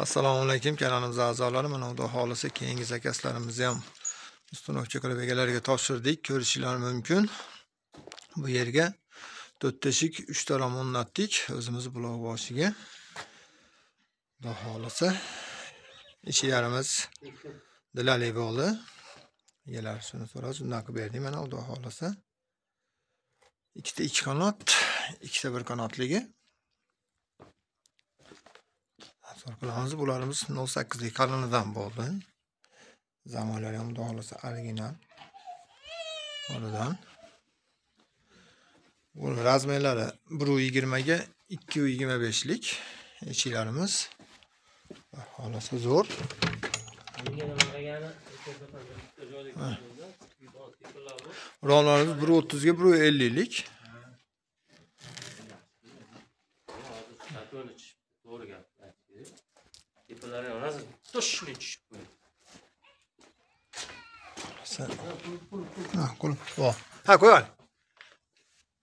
Assalomu alaykum kanalimiz a'zolari. Mana xudo xolisa keyingi zakazlarimizni ham ustunovchi qilib egalariga topshirdik. Ko'rishingiz mumkin. Bu yerga 4 teshik 3 ta rom o'rnatdik o'zimiz blok boshiga. Xudo xolisa ishlarimiz dilali bo'ldi. Egalar shuni so'radi, shunday qilib berdik. Mana xudo xolisa ikkita 2 qanot, ikkita 1 qanotligi. Qilamiz. Bularimiz 08 lik qalinidan bo'ldi. Zamonlar ham xudo xolisa original. Oradan. Bu razmerlari 1.20 ga 2.25 lik eshiklarimiz. Xolasa zo'r. Romlarimiz 1.30 ga 1.50 lik. Ha, koy al.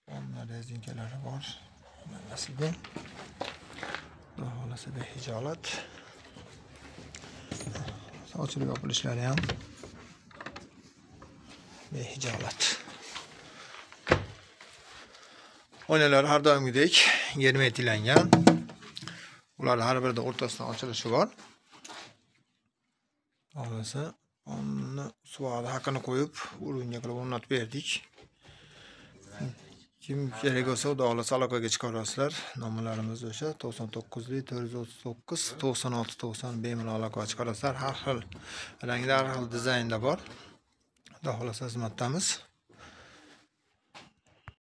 Onlar rezinkalari bor. Nimasiga? Xolasa behijolat. Sochilib yopilishlari ham behijolat. Oynalar har doimgidek germetlangan. Ular har birida o'rtasidan ochilishi bor. Xolasa onni suvada haqini qo'yib, urunga qilib o'rnatib berdik. Kim kerak bo'lsa, xudo xolasa aloqaga chiqarasizlar. Nomerlarimiz o'sha 99 lik 439 96 90 bemalol aloqaga chiqarasizlar. Har xil rangda, har xil dizaynda bor. Xudo xolasa xizmatdamiz.